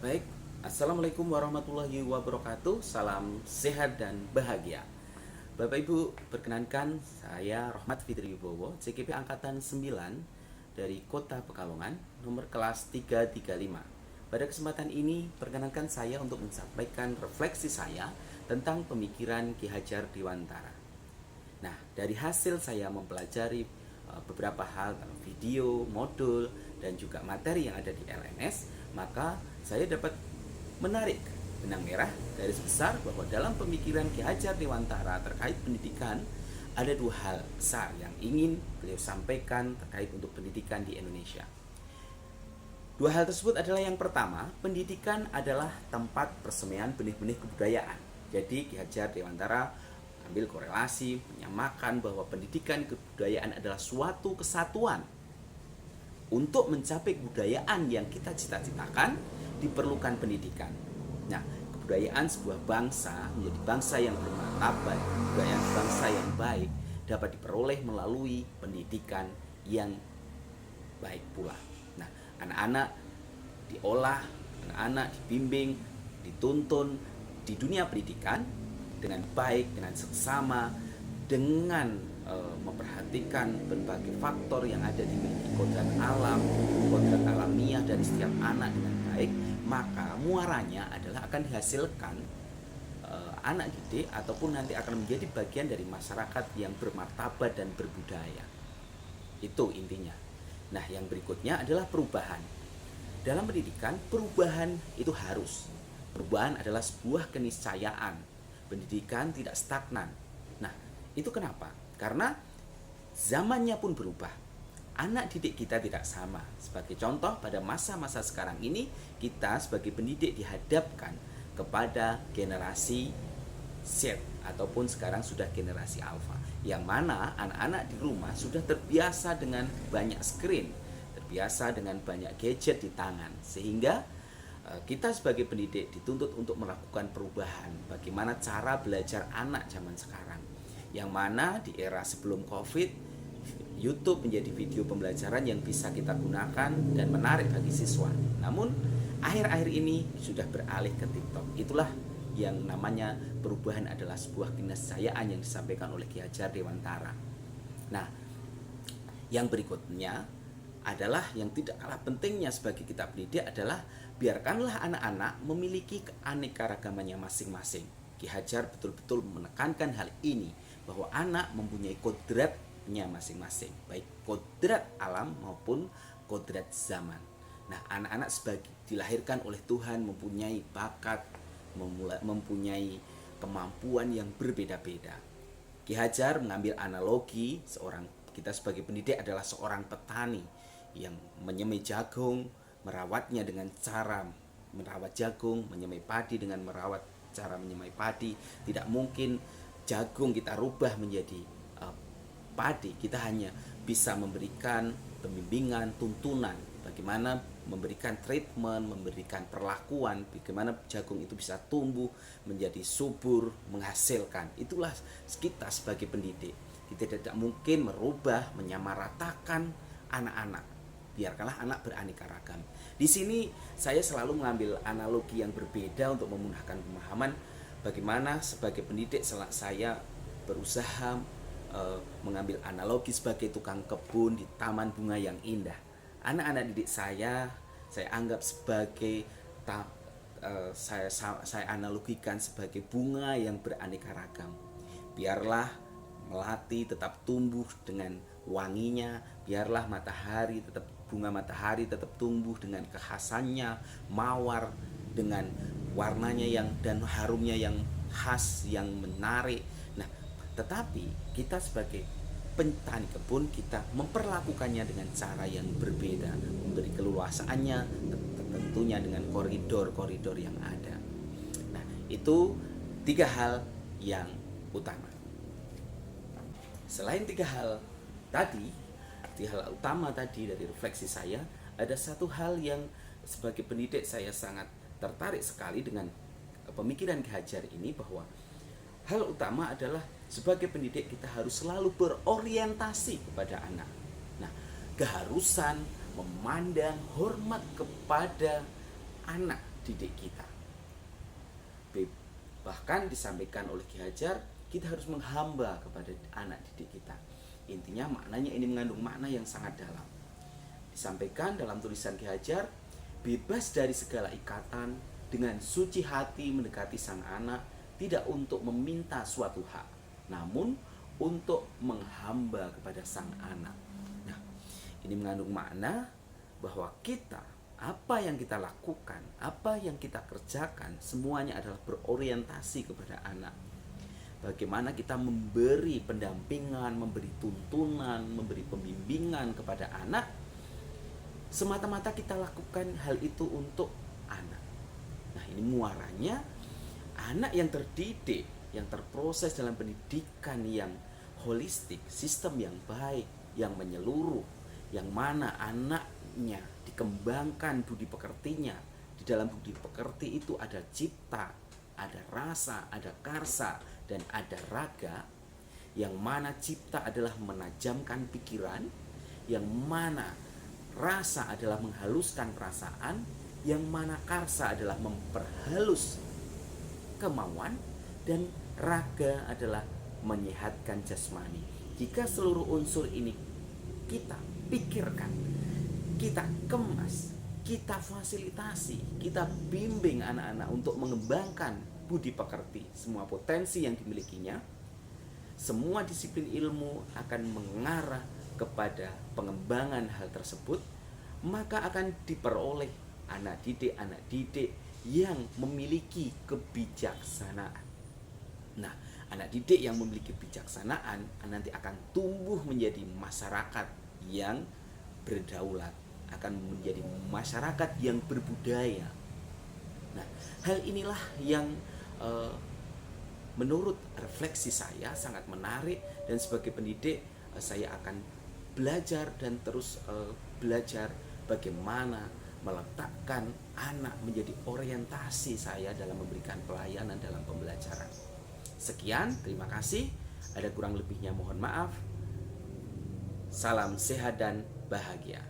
Baik, Assalamualaikum warahmatullahi wabarakatuh. Salam sehat dan bahagia. Bapak Ibu, perkenankan saya Rohmat Fitri Wibowo, CKP Angkatan 9 dari Kota Pekalongan, nomor kelas 335. Pada kesempatan ini, perkenankan saya untuk menyampaikan refleksi saya tentang pemikiran Ki Hajar Dewantara. Nah, dari hasil saya mempelajari beberapa hal dalam video, modul, dan juga materi yang ada di LMS, maka saya dapat menarik benang merah garis besar bahwa dalam pemikiran Ki Hajar Dewantara terkait pendidikan ada dua hal besar yang ingin beliau sampaikan terkait untuk pendidikan di Indonesia. Dua hal tersebut adalah yang pertama, pendidikan adalah tempat persemaian benih-benih kebudayaan. Jadi Ki Hajar Dewantara ambil korelasi, menyamakan bahwa pendidikan kebudayaan adalah suatu kesatuan. Untuk mencapai kebudayaan yang kita cita-citakan, diperlukan pendidikan. Nah, kebudayaan sebuah bangsa menjadi bangsa yang bermartabat, kebudayaan bangsa yang baik dapat diperoleh melalui pendidikan yang baik pula. Nah, anak-anak diolah, anak-anak dibimbing, dituntun di dunia pendidikan dengan baik, dengan seksama, dengan memperhatikan berbagai faktor yang ada dimiliki kodrat alam, kodrat alamiah dari setiap anak dengan baik, maka muaranya adalah akan dihasilkan anak didik ataupun nanti akan menjadi bagian dari masyarakat yang bermartabat dan berbudaya. Itu intinya. Nah, yang berikutnya adalah perubahan. Dalam pendidikan, perubahan itu harus. Perubahan adalah sebuah keniscayaan. Pendidikan tidak stagnan. Nah, itu kenapa? Karena zamannya pun berubah. Anak didik kita tidak sama. Sebagai contoh, pada masa-masa sekarang ini, kita sebagai pendidik dihadapkan kepada generasi Z ataupun sekarang sudah generasi Alpha, yang mana anak-anak di rumah sudah terbiasa dengan banyak screen, terbiasa dengan banyak gadget di tangan, sehingga kita sebagai pendidik dituntut untuk melakukan perubahan bagaimana cara belajar anak zaman sekarang, yang mana di era sebelum COVID, YouTube menjadi video pembelajaran yang bisa kita gunakan dan menarik bagi siswa. Namun akhir-akhir ini sudah beralih ke TikTok. Itulah yang namanya perubahan adalah sebuah keniscayaan yang disampaikan oleh Ki Hajar Dewantara. Nah, yang berikutnya adalah yang tidak kalah pentingnya sebagai kita pendidik adalah biarkanlah anak-anak memiliki keanekaragamannya masing-masing. Ki Hajar betul-betul menekankan hal ini, bahwa anak mempunyai kodratnya masing-masing, baik kodrat alam maupun kodrat zaman. Nah, anak-anak sebagai dilahirkan oleh Tuhan mempunyai bakat, mempunyai kemampuan yang berbeda-beda. Ki Hajar mengambil analogi kita sebagai pendidik adalah seorang petani yang menyemai jagung, merawatnya dengan cara merawat jagung, menyemai padi dengan merawat cara menyemai padi. Tidak mungkin jagung kita rubah menjadi padi. Kita hanya bisa memberikan pembimbingan, tuntunan, bagaimana memberikan treatment, memberikan perlakuan, bagaimana jagung itu bisa tumbuh menjadi subur, menghasilkan. Itulah kita sebagai pendidik. Kita tidak mungkin merubah, menyamaratakan anak-anak. Biarkanlah anak beraneka ragam. Di sini saya selalu mengambil analogi yang berbeda untuk memudahkan pemahaman bagaimana sebagai pendidik saya berusaha mengambil analogi sebagai tukang kebun di taman bunga yang indah. Anak-anak didik saya anggap sebagai saya analogikan sebagai bunga yang beraneka ragam. Biarlah melati tetap tumbuh dengan wanginya, biarlah bunga matahari tetap tumbuh dengan kekhasannya, mawar dengan warnanya dan harumnya yang khas, yang menarik. Nah, tetapi kita sebagai petani kebun, kita memperlakukannya dengan cara yang berbeda, memberi keluasaannya tentunya dengan koridor-koridor yang ada. Nah, itu tiga hal yang utama. Selain tiga hal utama tadi dari refleksi saya, ada satu hal yang sebagai pendidik saya sangat tertarik sekali dengan pemikiran Ki Hajar ini, bahwa hal utama adalah sebagai pendidik kita harus selalu berorientasi kepada anak. Nah, keharusan memandang hormat kepada anak didik kita. Bahkan disampaikan oleh Ki Hajar, kita harus menghamba kepada anak didik kita. Intinya maknanya ini mengandung makna yang sangat dalam. Disampaikan dalam tulisan Ki Hajar, bebas dari segala ikatan, dengan suci hati mendekati sang anak, tidak untuk meminta suatu hak, namun untuk menghamba kepada sang anak. Nah, ini mengandung makna bahwa kita, apa yang kita lakukan, apa yang kita kerjakan, semuanya adalah berorientasi kepada anak. Bagaimana kita memberi pendampingan, memberi tuntunan, memberi pembimbingan kepada anak, semata-mata kita lakukan hal itu untuk anak. Nah, ini muaranya anak yang terdidik, yang terproses dalam pendidikan yang holistik, sistem yang baik, yang menyeluruh, yang mana anaknya dikembangkan budi pekertinya. Di dalam budi pekerti itu ada cipta, ada rasa, ada karsa, dan ada raga. Yang mana cipta adalah menajamkan pikiran, yang mana rasa adalah menghaluskan perasaan, yang mana karsa adalah memperhalus kemauan, dan raga adalah menyehatkan jasmani. Jika seluruh unsur ini kita pikirkan, kita kemas, kita fasilitasi, kita bimbing anak-anak untuk mengembangkan budi pekerti, semua potensi yang dimilikinya, semua disiplin ilmu akan mengarah kepada pengembangan hal tersebut, maka akan diperoleh anak didik yang memiliki kebijaksanaan. Nah, anak didik yang memiliki kebijaksanaan nanti akan tumbuh menjadi masyarakat yang berdaulat, akan menjadi masyarakat yang berbudaya. Nah, hal inilah yang menurut refleksi saya sangat menarik, dan sebagai pendidik saya akan belajar dan terus belajar bagaimana meletakkan anak menjadi orientasi saya dalam memberikan pelayanan dalam pembelajaran. Sekian, terima kasih. Ada kurang lebihnya mohon maaf. Salam sehat dan bahagia.